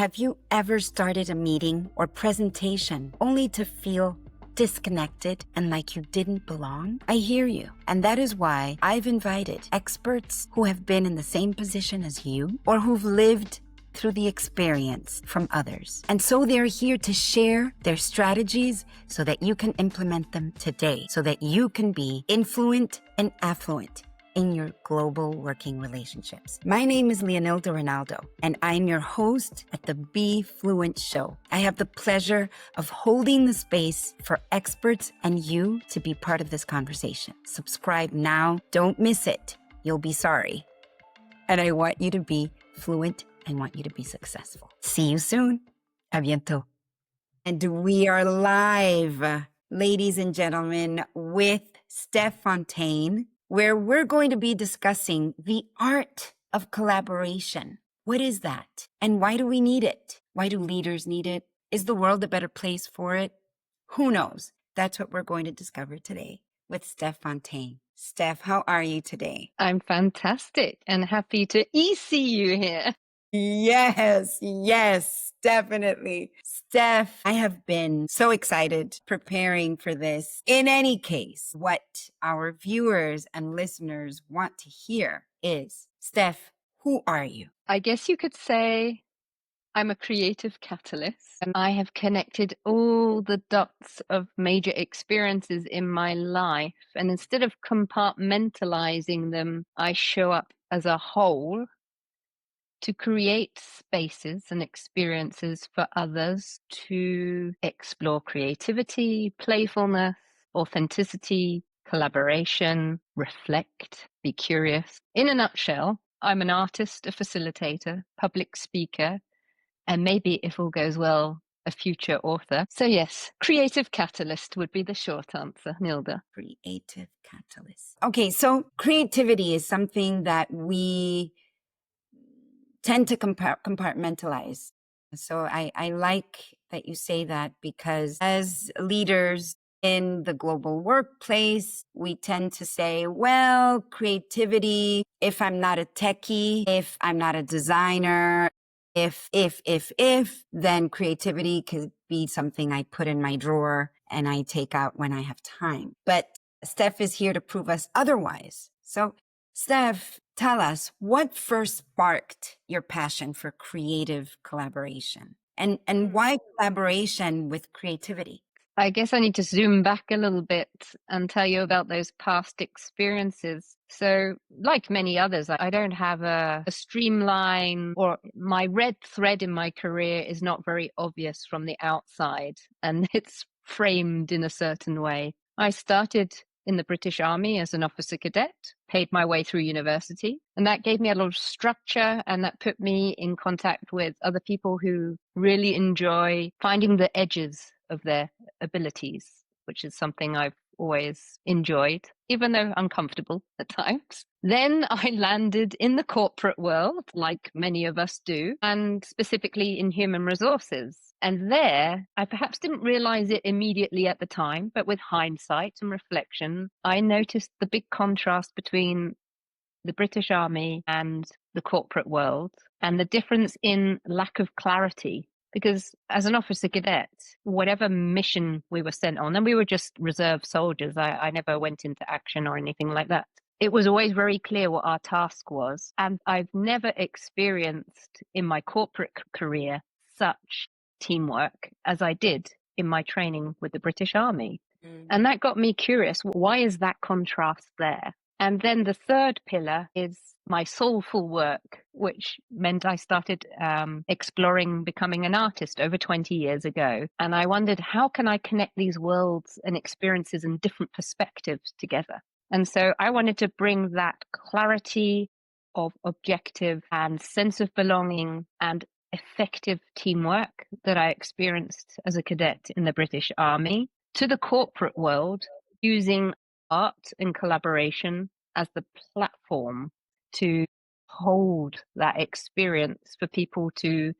Have you ever started a meeting or presentation only to feel disconnected and like you didn't belong? I hear you. And that is why I've invited experts who have been in the same position as you or who've lived through the experience from others. And so they're here to share their strategies so that you can implement them today, so that you can be influent and affluent in your global working relationships. My name is Leonilda Renaldo, and I'm your host at the Be Fluent Show. I have the pleasure of holding the space for experts and you to be part of this conversation. Subscribe now. Don't miss it. You'll be sorry. And I want you to be fluent. I want you to be successful. See you soon. A bientôt. And we are live, ladies and gentlemen, with Steph Fonteyn, where we're going to be discussing the art of collaboration. What is that? And why do we need it? Why do leaders need it? Is the world a better place for it? Who knows? That's what we're going to discover today with Steph Fonteyn. Steph, how are you today? I'm fantastic and happy to see you here. Yes, definitely. Steph, I have been so excited preparing for this. In any case, what our viewers and listeners want to hear is, Steph, who are you? I guess you could say I'm a creative catalyst, and I have connected all the dots of major experiences in my life. And instead of compartmentalizing them, I show up as a whole to create spaces and experiences for others to explore creativity, playfulness, authenticity, collaboration, reflect, be curious. In a nutshell, I'm an artist, a facilitator, public speaker, and maybe, if all goes well, a future author. So yes, creative catalyst would be the short answer, Nilda. Creative catalyst. Okay, so creativity is something that we tend to compartmentalize. So I like that you say that, because as leaders in the global workplace, we tend to say, well, creativity, if I'm not a techie, if I'm not a designer, if, then creativity could be something I put in my drawer and I take out when I have time. But Steph is here to prove us otherwise. So Steph, tell us, what first sparked your passion for creative collaboration? And why collaboration with creativity? I guess I need to zoom back a little bit and tell you about those past experiences. So, like many others, I don't have a streamline, or my red thread in my career is not very obvious from the outside, and it's framed in a certain way. I started in the British Army as an officer cadet, paid my way through university, and that gave me a lot of structure, and that put me in contact with other people who really enjoy finding the edges of their abilities, which is something I've always enjoyed, even though uncomfortable at times. Then I landed in the corporate world, like many of us do, and specifically in human resources. And there, I perhaps didn't realize it immediately at the time, but with hindsight and reflection, I noticed the big contrast between the British Army and the corporate world, and the difference in lack of clarity. Because as an officer cadet, whatever mission we were sent on, and we were just reserve soldiers, I never went into action or anything like that. It was always very clear what our task was. And I've never experienced in my corporate career such teamwork as I did in my training with the British Army. And that got me curious. Why is that contrast there? And then the third pillar is my soulful work, which meant I started exploring becoming an artist over 20 years ago. And I wondered, how can I connect these worlds and experiences and different perspectives together? And so I wanted to bring that clarity of objective and sense of belonging and effective teamwork that I experienced as a cadet in the British Army to the corporate world, using art and collaboration as the platform to hold that experience for people to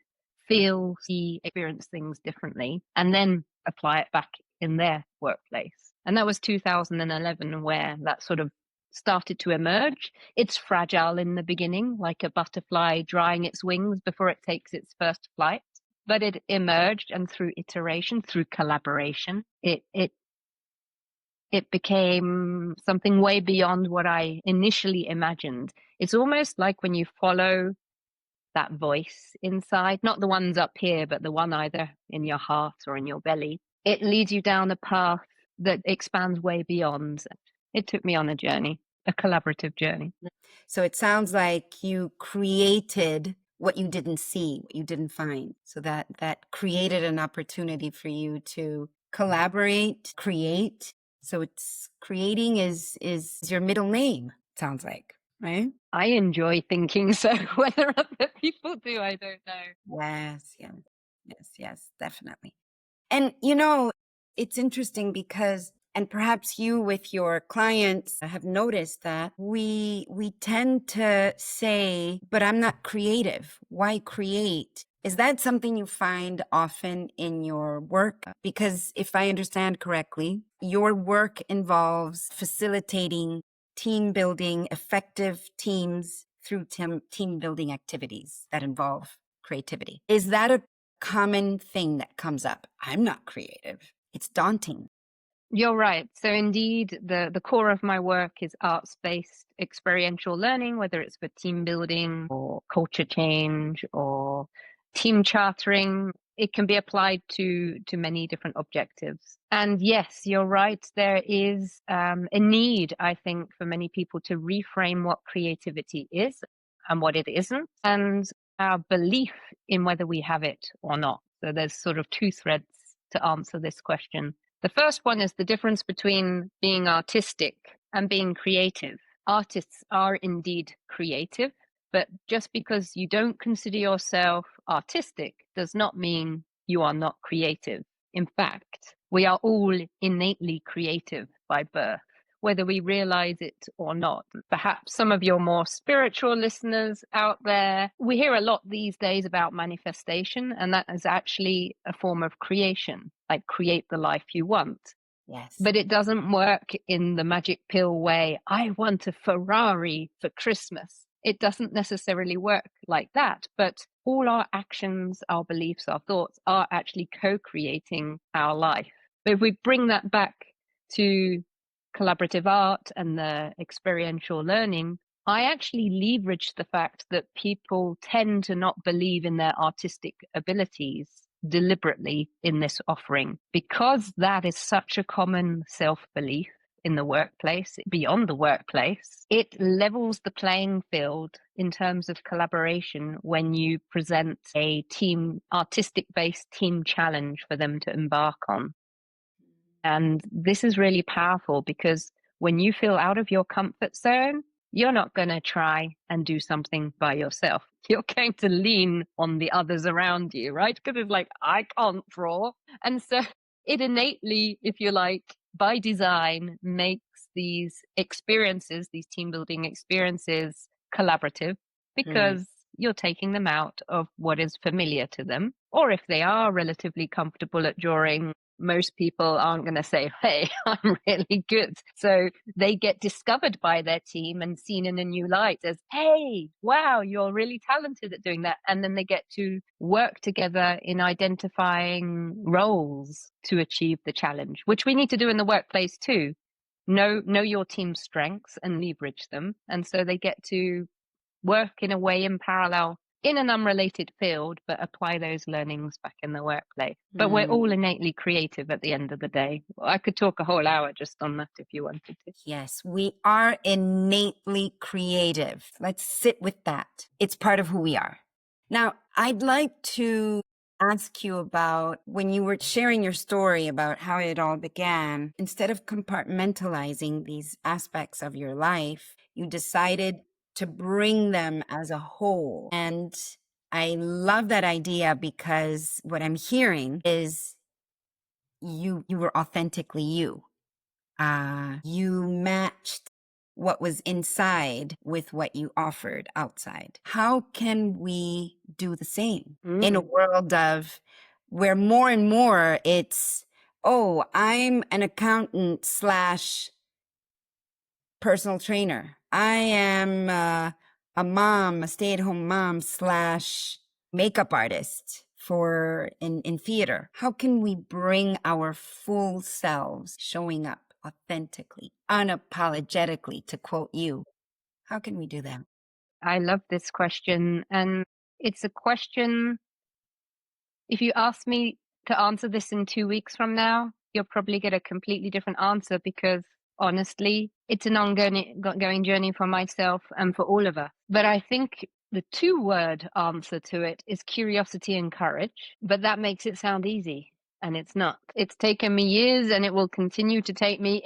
feel, see, experience things differently, and then apply it back in their workplace. And that was 2011, where that sort of started to emerge. It's fragile in the beginning, like a butterfly drying its wings before it takes its first flight. but it emerged, and through iteration, through collaboration, it became something way beyond what I initially imagined. It's almost like when you follow that voice inside, not the ones up here, but the one either in your heart or in your belly. It leads you down a path that expands way beyond. It took me on a journey, a collaborative journey. So it sounds like you created what you didn't see, what you didn't find. So that created an opportunity for you to collaborate, create. So it's creating is your middle name, sounds like, right? I enjoy thinking so. Whether other people do, I don't know. Yes, definitely. And you know, it's interesting because, and perhaps you with your clients have noticed that we tend to say, but I'm not creative. Why create? Is that something you find often in your work? Because if I understand correctly, your work involves facilitating team building, effective teams through team building activities that involve creativity. Is that a common thing that comes up? I'm not creative. It's daunting. You're right. So indeed, the core of my work is arts-based experiential learning, whether it's for team building or culture change or team chartering. It can be applied to many different objectives. And yes, you're right. There is a need, I think, for many people to reframe what creativity is and what it isn't, and our belief in whether we have it or not. So there's sort of two threads to answer this question. The first one is the difference between being artistic and being creative. Artists are indeed creative, but just because you don't consider yourself artistic does not mean you are not creative. In fact, we are all innately creative by birth, whether we realize it or not. Perhaps some of your more spiritual listeners out there, we hear a lot these days about manifestation, and that is actually a form of creation, like create the life you want. Yes. But it doesn't work in the magic pill way. I want a Ferrari for Christmas. It doesn't necessarily work like that, but all our actions, our beliefs, our thoughts are actually co-creating our life. But if we bring that back to collaborative art and the experiential learning, I actually leverage the fact that people tend to not believe in their artistic abilities deliberately in this offering, because that is such a common self-belief in the workplace, beyond the workplace. It levels the playing field in terms of collaboration when you present a team, artistic-based team challenge for them to embark on. And this is really powerful because when you feel out of your comfort zone, you're not going to try and do something by yourself. You're going to lean on the others around you, right? Because it's like, I can't draw. And so it innately, if you like, by design, makes these experiences, these team building experiences, collaborative, because you're taking them out of what is familiar to them. Or if they are relatively comfortable at drawing, most people aren't going to say, hey, I'm really good. So they get discovered by their team and seen in a new light as, hey, wow, you're really talented at doing that. And then they get to work together in identifying roles to achieve the challenge, which we need to do in the workplace too. Know your team's strengths and leverage them. And so they get to work in a way in parallel in an unrelated field, but apply those learnings back in the workplace. But we're all innately creative at the end of the day. I could talk a whole hour just on that if you wanted to. Yes, we are innately creative. Let's sit with that. It's part of who we are. Now, I'd like to ask you about when you were sharing your story about how it all began. Instead of compartmentalizing these aspects of your life, you decided to bring them as a whole. And I love that idea because what I'm hearing is you were authentically you. You matched what was inside with what you offered outside. How can we do the same in a world of where more and more it's, oh, I'm an accountant / personal trainer. I am a mom, a stay-at-home mom / makeup artist, in theater? How can we bring our full selves showing up authentically, unapologetically, to quote you? How can we do that? I love this question. And it's a question, if you ask me to answer this in 2 weeks from now, you'll probably get a completely different answer, because honestly, it's an ongoing journey for myself and for all of us. But I think the 2-word answer to it is curiosity and courage. But that makes it sound easy, and it's not. It's taken me years, and it will continue to take me.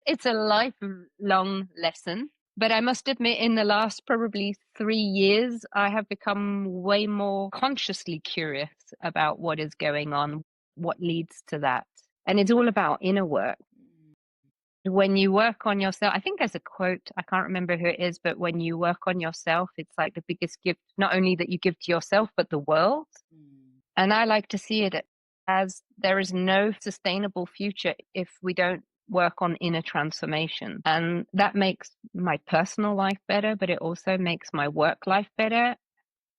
It's a lifelong lesson. But I must admit, in the last probably 3 years, I have become way more consciously curious about what is going on, what leads to that. And it's all about inner work. When you work on yourself, I think there's a quote, I can't remember who it is, but when you work on yourself, it's like the biggest gift, not only that you give to yourself, but the world. And I like to see it as there is no sustainable future if we don't work on inner transformation. And that makes my personal life better, but it also makes my work life better.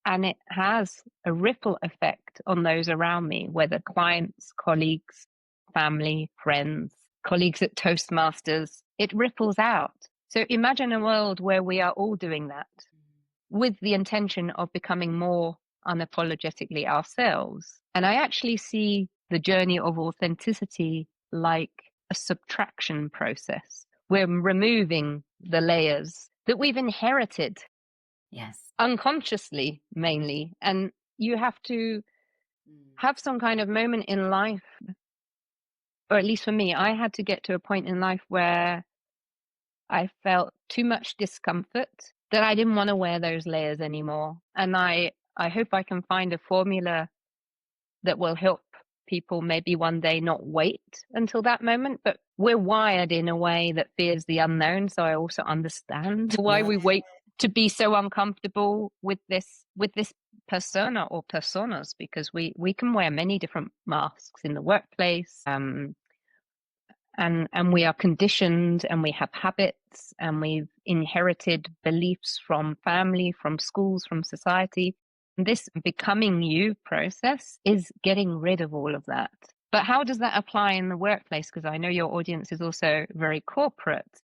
And it has a ripple effect on those around me, whether clients, colleagues, family, friends, colleagues at Toastmasters. It ripples out. So imagine a world where we are all doing that with the intention of becoming more unapologetically ourselves. And I actually see the journey of authenticity like a subtraction process. We're removing the layers that we've inherited. Yes. Unconsciously, mainly. And you have to have some kind of moment in life, or at least for me, I had to get to a point in life where I felt too much discomfort, that I didn't want to wear those layers anymore. And I hope I can find a formula that will help people maybe one day not wait until that moment. But we're wired in a way that fears the unknown. So I also understand why we wait to be so uncomfortable with this persona or personas, because we can wear many different masks in the workplace. And we are conditioned, and we have habits, and we've inherited beliefs from family, from schools, from society. This becoming you process is getting rid of all of that. But how does that apply in the workplace? Because I know your audience is also very corporate.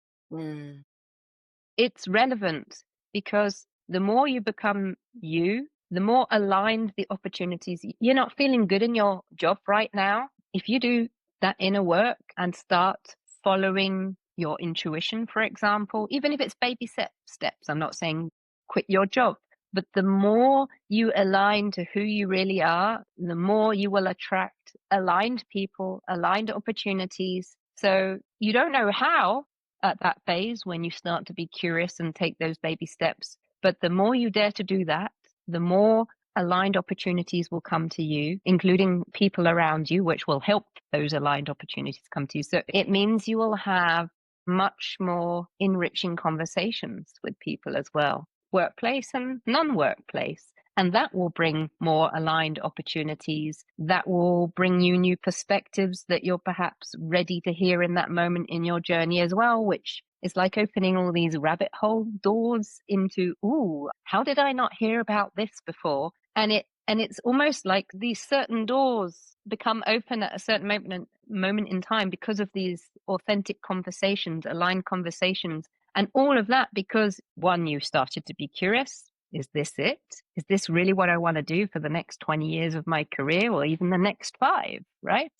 It's relevant, because the more you become you, the more aligned the opportunities. You're not feeling good in your job right now. If you do that inner work and start following your intuition, for example, even if it's baby steps, I'm not saying quit your job, but the more you align to who you really are, the more you will attract aligned people, aligned opportunities. So you don't know how at that phase when you start to be curious and take those baby steps, but the more you dare to do that, the more aligned opportunities will come to you, including people around you, which will help those aligned opportunities come to you. So it means you will have much more enriching conversations with people as well, workplace and non-workplace. And that will bring more aligned opportunities. That will bring you new perspectives that you're perhaps ready to hear in that moment in your journey as well, which is like opening all these rabbit hole doors into, ooh, how did I not hear about this before? And it's almost like these certain doors become open at a certain moment in time because of these authentic conversations, aligned conversations, and all of that because, one, you started to be curious. Is this it? Is this really what I want to do for the next 20 years of my career, or even the next 5, right?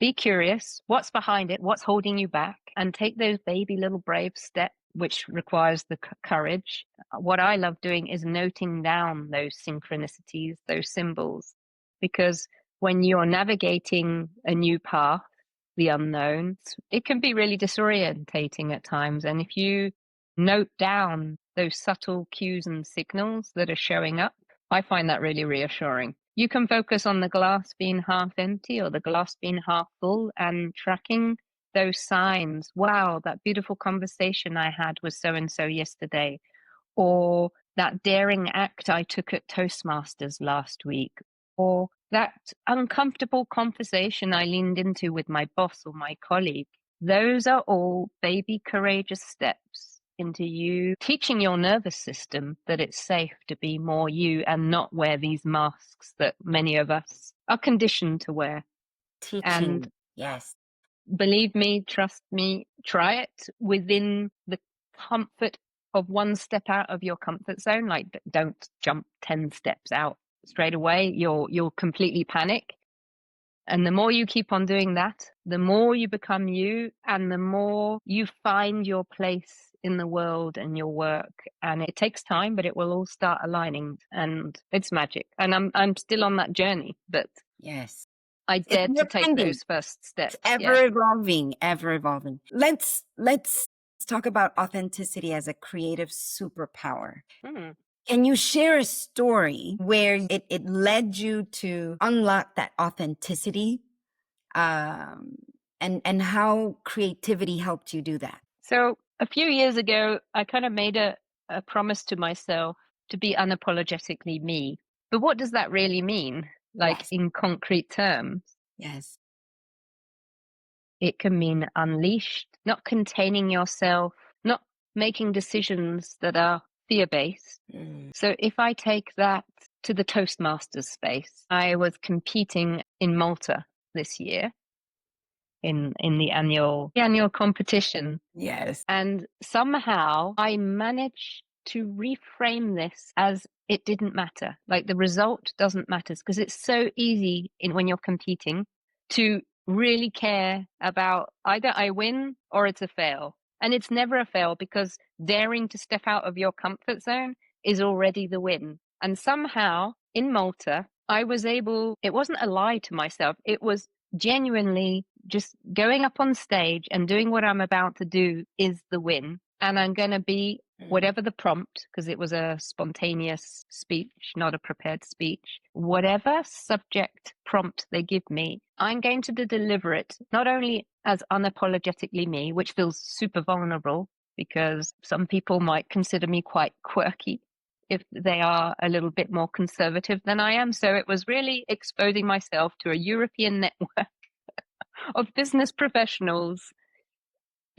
Be curious. What's behind it? What's holding you back? And take those baby little brave steps, which requires the courage. What I love doing is noting down those synchronicities, those symbols, because when you're navigating a new path, the unknown, it can be really disorientating at times. And if you note down those subtle cues and signals that are showing up, I find that really reassuring. You can focus on the glass being half empty or the glass being half full and tracking those signs. Wow, that beautiful conversation I had with so-and-so yesterday, or that daring act I took at Toastmasters last week, or that uncomfortable conversation I leaned into with my boss or my colleague. Those are all baby courageous steps into you, teaching your nervous system that it's safe to be more you and not wear these masks that many of us are conditioned to wear. And Teaching. Yes. believe me, trust me, try it within the comfort of one step out of your comfort zone. Like, don't jump 10 steps out straight away. You'll completely panic. And the more you keep on doing that, the more you become you, and the more you find your place in the world and your work. And it takes time, but it will all start aligning, and it's magic. And I'm still on that journey, but Yes. I It's dared to never take ending. those first steps. It's ever evolving, ever evolving. Let's talk about authenticity as a creative superpower. Can you share a story where it led you to unlock that authenticity, and how creativity helped you do that? So a few years ago, I kind of made a promise to myself to be unapologetically me. But what does that really mean? Like, Yes. in concrete terms? Yes. It can mean unleashed, not containing yourself, not making decisions that are fear-based. So if I take that to the Toastmasters space, I was competing in Malta this year in the annual competition. Yes. And somehow I managed to reframe this as it didn't matter. Like, the result doesn't matter, because it's so easy when you're competing to really care about either I win or it's a fail. And it's never a fail, because daring to step out of your comfort zone is already the win. And somehow in Malta, I was able, it wasn't a lie to myself. It was genuinely just going up on stage and doing what I'm about to do is the win. And I'm going to be whatever the prompt, because it was a spontaneous speech, not a prepared speech. Whatever subject prompt they give me, I'm going to deliver it, not only as unapologetically me, which feels super vulnerable, because some people might consider me quite quirky if they are a little bit more conservative than I am. So it was really exposing myself to a European network of business professionals,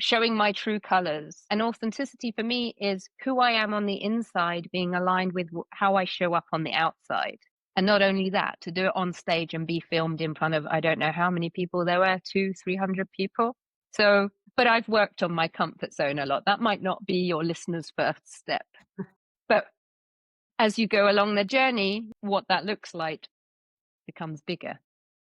showing my true colors. And authenticity for me is who I am on the inside being aligned with how I show up on the outside. And not only that, to do it on stage and be filmed in front of, I don't know how many people there were, 200-300 people. So, but I've worked on my comfort zone a lot. That might not be your listener's first step. But as you go along the journey, what that looks like becomes bigger,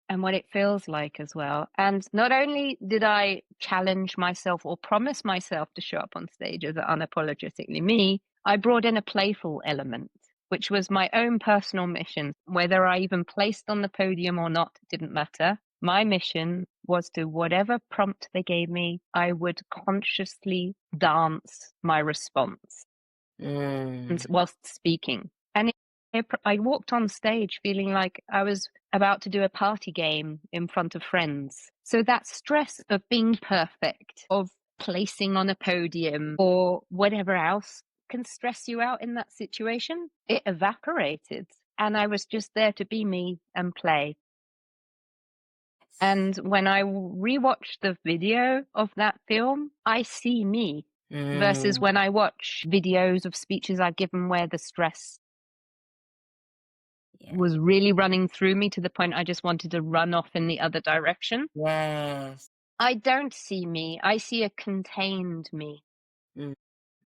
and what it feels like as well. And not only did I challenge myself or promise myself to show up on stage as unapologetically me, I brought in a playful element, which was my own personal mission. Whether I even placed on the podium or not didn't matter. My mission was to, whatever prompt they gave me, I would consciously dance my response whilst speaking. And I walked on stage feeling like I was about to do a party game in front of friends. So that stress of being perfect, of placing on a podium or whatever else can stress you out in that situation, it evaporated. And I was just there to be me and play. And when I rewatch the video of that film, I see me versus when I watch videos of speeches I've given where the stress was really running through me to the point I just wanted to run off in the other direction. Yes. I don't see me. I see a contained me.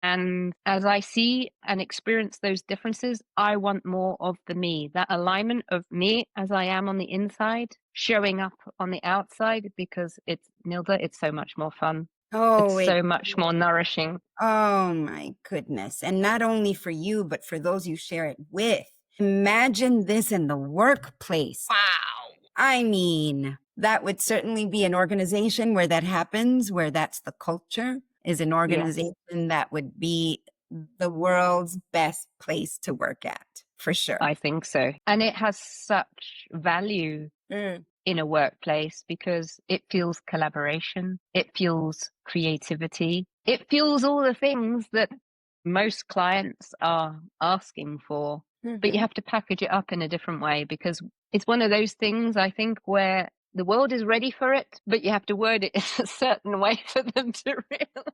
And as I see and experience those differences, I want more of the me, that alignment of me as I am on the inside, showing up on the outside, because it's, Nilda, it's so much more fun. Oh, it's so much more nourishing. Oh my goodness. And not only for you, but for those you share it with. Imagine this in the workplace. Wow. I mean, that would certainly be an organization where that happens, where that's the culture, is an organization that would be the world's best place to work at, for sure. I think so. And it has such value in a workplace, because it fuels collaboration, it fuels creativity, it fuels all the things that most clients are asking for. But you have to package it up in a different way, because it's one of those things, I think, where the world is ready for it, but you have to word it in a certain way for them to realize.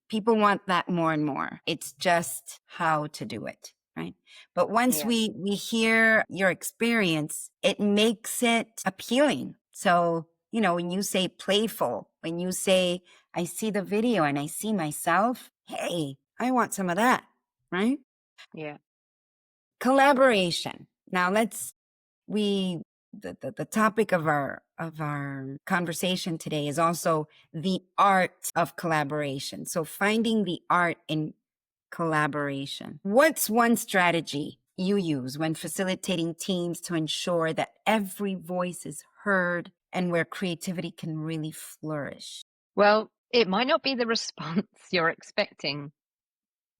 People want that more and more. It's just how to do it, right? But once we hear your experience, it makes it appealing. So, you know, when you say playful, when you say, I see the video and I see myself, hey, I want some of that, right? Yeah. Collaboration. Now the topic of our conversation today is also the art of collaboration. So finding the art in collaboration. What's one strategy you use when facilitating teams to ensure that every voice is heard and where creativity can really flourish? Well, it might not be the response you're expecting,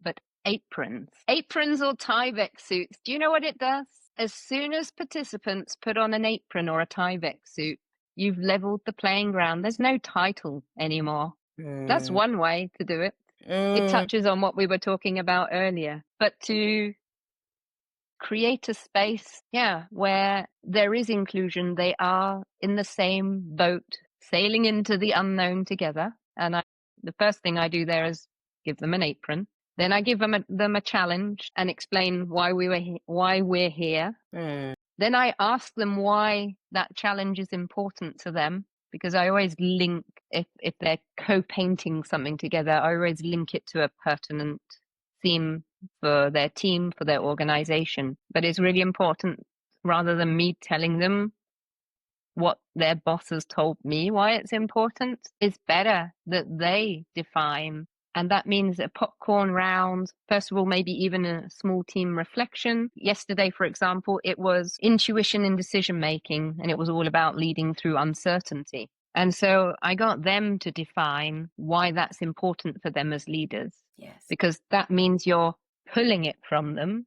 but aprons or Tyvek suits. Do you know what it does? As soon as participants put on an apron or a Tyvek suit, you've leveled the playing ground. There's no title anymore. That's one way to do it. It touches on what we were talking about earlier. But to create a space, where there is inclusion, they are in the same boat, sailing into the unknown together. And the first thing I do there is give them an apron. Then I give them a challenge and explain why we're here. Then I ask them why that challenge is important to them, because I always link, if they're co-painting something together, I always link it to a pertinent theme for their team, for their organization. But it's really important, rather than me telling them what their boss has told me why it's important, it's better that they define. And that means a popcorn round, first of all, maybe even a small team reflection. Yesterday, for example, it was intuition in decision making, and it was all about leading through uncertainty. And so I got them to define why that's important for them as leaders. Yes. Because that means you're pulling it from them.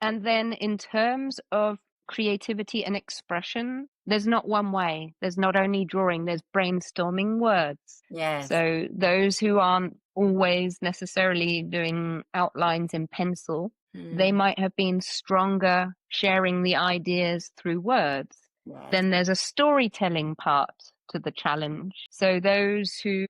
And then in terms of creativity and expression, there's not one way. There's not only drawing, there's brainstorming words. Yes. So those who aren't always necessarily doing outlines in pencil, they might have been stronger sharing the ideas through words. Yes. Then there's a storytelling part to the challenge. So those who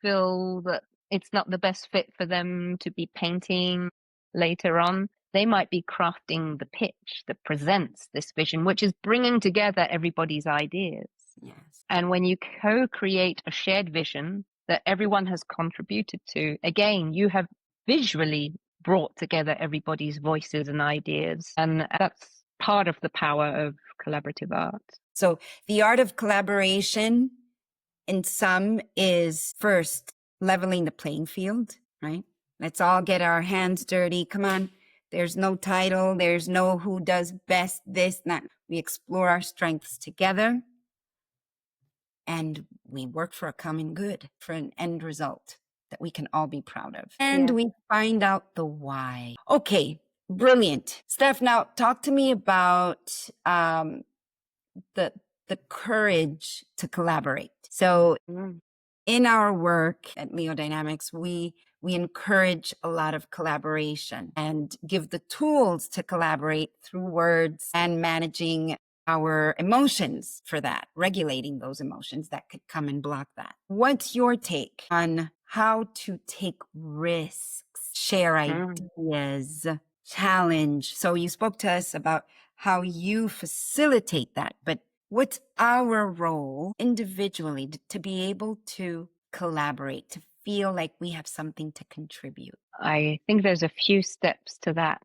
feel that it's not the best fit for them to be painting later on, they might be crafting the pitch that presents this vision, which is bringing together everybody's ideas. Yes. And when you co-create a shared vision that everyone has contributed to, again, you have visually brought together everybody's voices and ideas. And that's part of the power of collaborative art. So the art of collaboration in sum is first leveling the playing field, right? Let's all get our hands dirty. Come on. There's no title. There's no who does best, this, that. We explore our strengths together and we work for a common good, for an end result that we can all be proud of. And we find out the why. Okay, brilliant. Steph, now talk to me about the courage to collaborate. So in our work at Leo Dynamics, we encourage a lot of collaboration and give the tools to collaborate through words and managing our emotions for that, regulating those emotions that could come and block that. What's your take on how to take risks, share ideas, challenge? So you spoke to us about how you facilitate that, but what's our role individually to be able to collaborate, to feel like we have something to contribute? I think there's a few steps to that.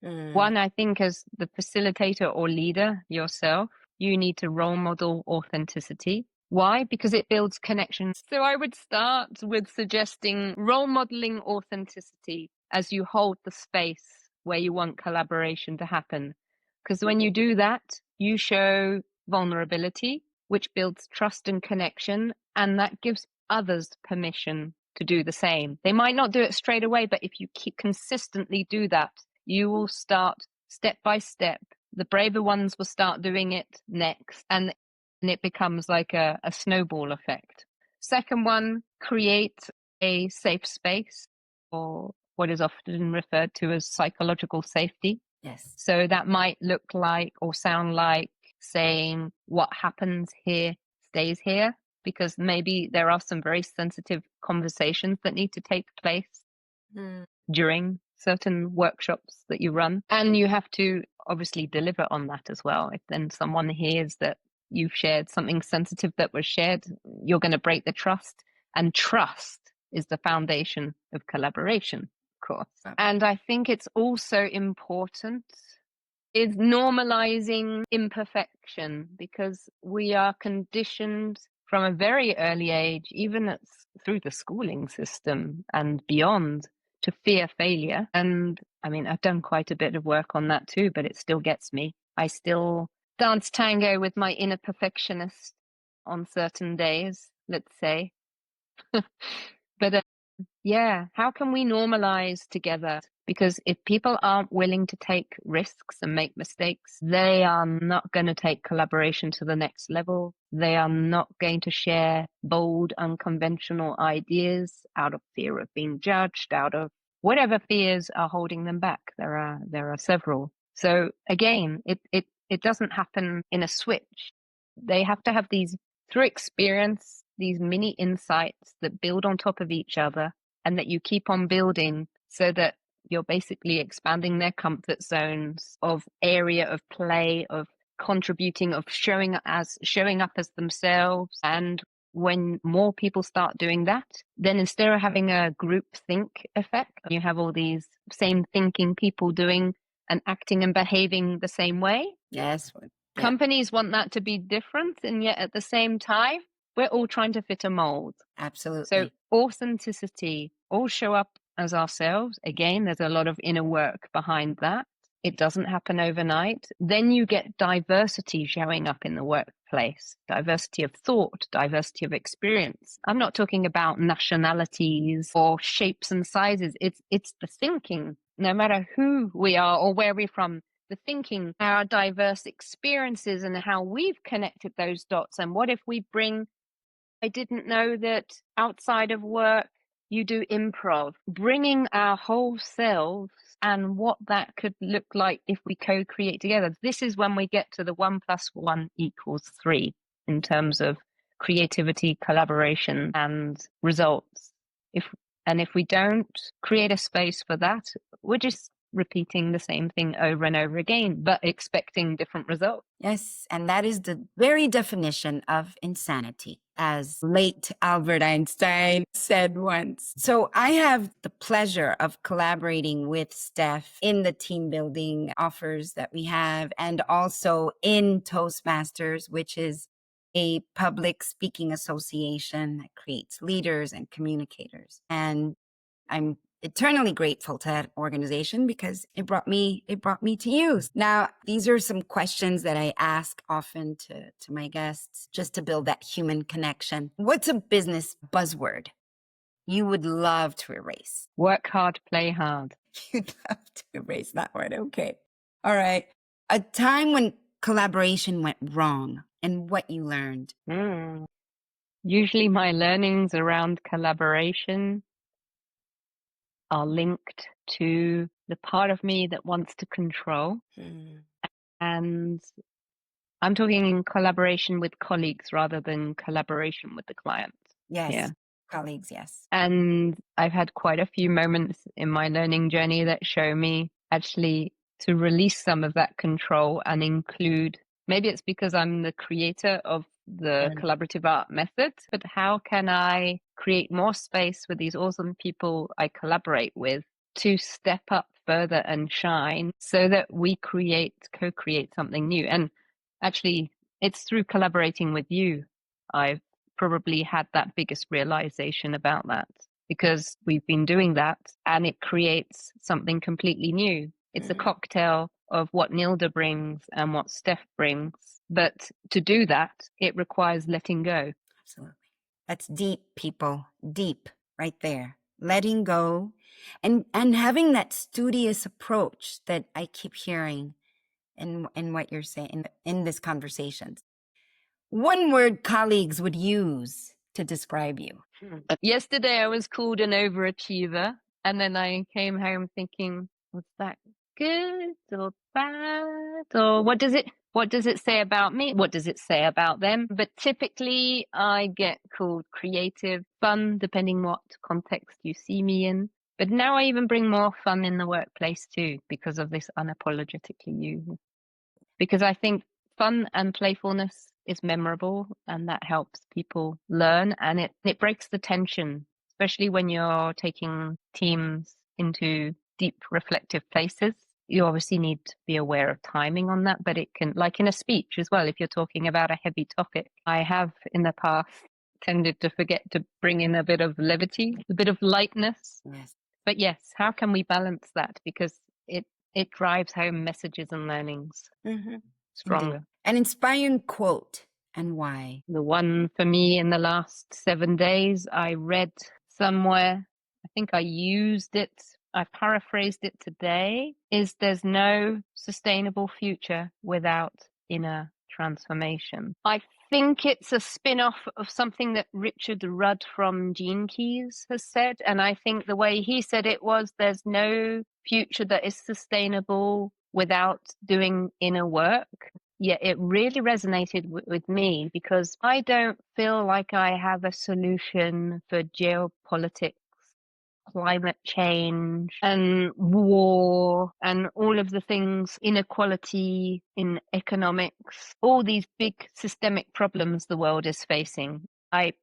One, I think as the facilitator or leader yourself, you need to role model authenticity. Why? Because it builds connections. So I would start with suggesting role modeling authenticity as you hold the space where you want collaboration to happen. Because when you do that, you show vulnerability, which builds trust and connection, and that gives others permission to do the same. They might not do it straight away, but if you consistently do that, you will start step by step. The braver ones will start doing it next, and it becomes like a snowball effect. Second one, create a safe space, or what is often referred to as psychological safety. Yes. So that might look like or sound like saying what happens here stays here, because maybe there are some very sensitive conversations that need to take place during certain workshops that you run. And you have to obviously deliver on that as well. If then someone hears that you've shared something sensitive that was shared, you're going to break the trust. And trust is the foundation of collaboration, of course. And I think it's also important is normalizing imperfection, because we are conditioned from a very early age, even through the schooling system and beyond, to fear failure. And I mean, I've done quite a bit of work on that too, but it still gets me. I still dance tango with my inner perfectionist on certain days, let's say. But yeah, how can we normalize together? Because if people aren't willing to take risks and make mistakes, they are not going to take collaboration to the next level. They are not going to share bold, unconventional ideas out of fear of being judged, out of whatever fears are holding them back. There are several. So again, it doesn't happen in a switch. They have to have these, through experience, these mini insights that build on top of each other, and that you keep on building, so that you're basically expanding their comfort zones of area of play, of contributing, of showing up as themselves. And when more people start doing that, then instead of having a group think effect, you have all these same thinking people doing and acting and behaving the same way. Yes. Yeah. Companies want that to be different, and yet at the same time, we're all trying to fit a mold. Absolutely. So authenticity, all show up as ourselves. Again, there's a lot of inner work behind that. It doesn't happen overnight. Then you get diversity showing up in the workplace, diversity of thought, diversity of experience. I'm not talking about nationalities or shapes and sizes. It's the thinking, no matter who we are or where we're from. The thinking, our diverse experiences and how we've connected those dots. And what if we bring, I didn't know that outside of work, you do improv, bringing our whole selves and what that could look like if we co-create together. This is when we get to the 1 + 1 = 3 in terms of creativity, collaboration, and results. If we don't create a space for that, we're just repeating the same thing over and over again, but expecting different results. Yes, and that is the very definition of insanity, as late Albert Einstein said once. So I have the pleasure of collaborating with Steph in the team building offers that we have, and also in Toastmasters, which is a public speaking association that creates leaders and communicators. And I'm eternally grateful to that organization because it brought me to you. Now, these are some questions that I ask often to my guests, just to build that human connection. What's a business buzzword you would love to erase? Work hard, play hard. You'd love to erase that word. Okay. All right. A time when collaboration went wrong and what you learned. Usually my learnings around collaboration are linked to the part of me that wants to control. And I'm talking in collaboration with colleagues rather than collaboration with the client. Yes. Yeah. Colleagues, yes. And I've had quite a few moments in my learning journey that show me actually to release some of that control and include, maybe it's because I'm the creator of the collaborative art method, but how can I create more space with these awesome people I collaborate with to step up further and shine so that we co-create something new? And actually, it's through collaborating with you I've probably had that biggest realization about that, because we've been doing that and it creates something completely new. It's a cocktail of what Nilda brings and what Steph brings. But to do that, it requires letting go. Absolutely. That's deep, people. Deep, right there. Letting go and having that studious approach that I keep hearing in what you're saying in this conversation. One word colleagues would use to describe you. Yesterday I was called an overachiever, and then I came home thinking, was that good or bad? Or what What does it say about me? What does it say about them? But typically I get called creative, fun, depending what context you see me in. But now I even bring more fun in the workplace too, because of this unapologetically you. Because I think fun and playfulness is memorable, and that helps people learn, and it breaks the tension, especially when you're taking teams into deep reflective places. You obviously need to be aware of timing on that, but it can, like in a speech as well, if you're talking about a heavy topic, I have in the past tended to forget to bring in a bit of levity, a bit of lightness. Yes. But yes, how can we balance that? Because it drives home messages and learnings stronger. Indeed. An inspiring quote, and why? The one for me in the last 7 days, I read somewhere, I think I used it, I paraphrased it today, is there's no sustainable future without inner transformation. I think it's a spin-off of something that Richard Rudd from Gene Keys has said. And I think the way he said it was, there's no future that is sustainable without doing inner work. Yeah, it really resonated with me, because I don't feel like I have a solution for geopolitics, climate change and war and all of the things, inequality in economics, all these big systemic problems the world is facing. I'm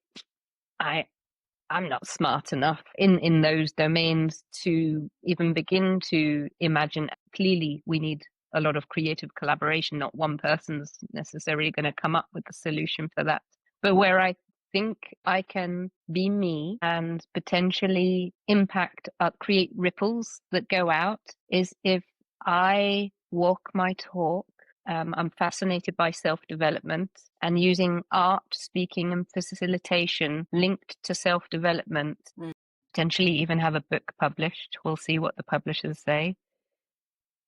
not smart enough in those domains to even begin to imagine. Clearly, we need a lot of creative collaboration. Not one person's necessarily going to come up with a solution for that. But where I think I can be me and potentially impact, create ripples that go out, is if I walk my talk. I'm fascinated by self-development, and using art, speaking, and facilitation linked to self-development, potentially even have a book published. We'll see what the publishers say.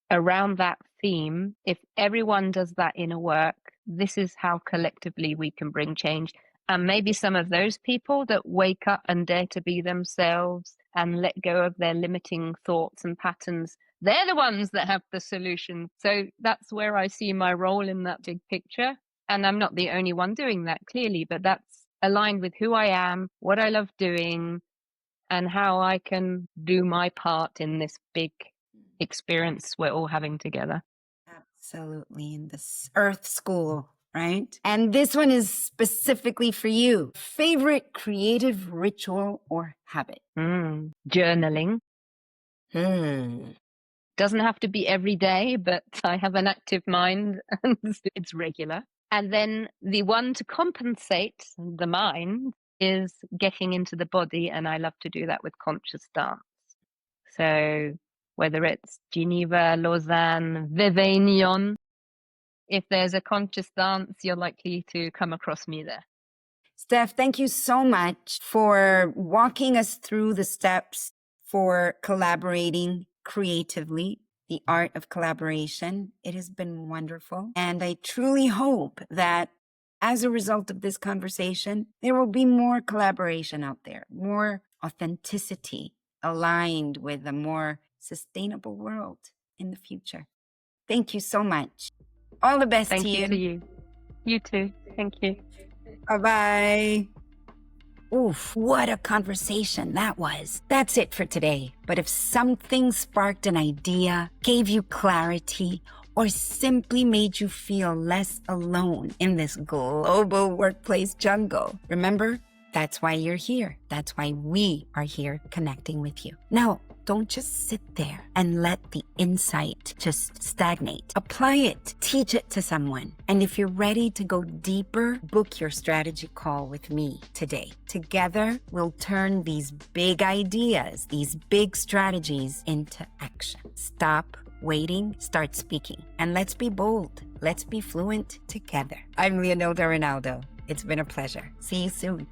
Around that theme, if everyone does that inner work, this is how collectively we can bring change. And maybe some of those people that wake up and dare to be themselves and let go of their limiting thoughts and patterns, they're the ones that have the solution. So that's where I see my role in that big picture. And I'm not the only one doing that, clearly, but that's aligned with who I am, what I love doing, and how I can do my part in this big experience we're all having together. Absolutely. In this Earth School, right? And this one is specifically for you. Favorite creative ritual or habit? Journaling. Doesn't have to be every day, but I have an active mind and it's regular. And then the one to compensate the mind is getting into the body, and I love to do that with conscious dance. So whether it's Geneva, Lausanne, Vevanion, if there's a conscious dance, you're likely to come across me there. Steph, thank you so much for walking us through the steps for collaborating creatively, the art of collaboration. It has been wonderful. And I truly hope that as a result of this conversation, there will be more collaboration out there, more authenticity aligned with a more sustainable world in the future. Thank you so much. All the best to you. Thank you to you. You too. Thank you. Bye-bye. Oof, what a conversation that was. That's it for today. But if something sparked an idea, gave you clarity, or simply made you feel less alone in this global workplace jungle, remember, that's why you're here. That's why we are here connecting with you. Now, don't just sit there and let the insight just stagnate. Apply it. Teach it to someone. And if you're ready to go deeper, book your strategy call with me today. Together, we'll turn these big ideas, these big strategies into action. Stop waiting, start speaking. And let's be bold. Let's be fluent together. I'm Leonilda Renaldo. It's been a pleasure. See you soon.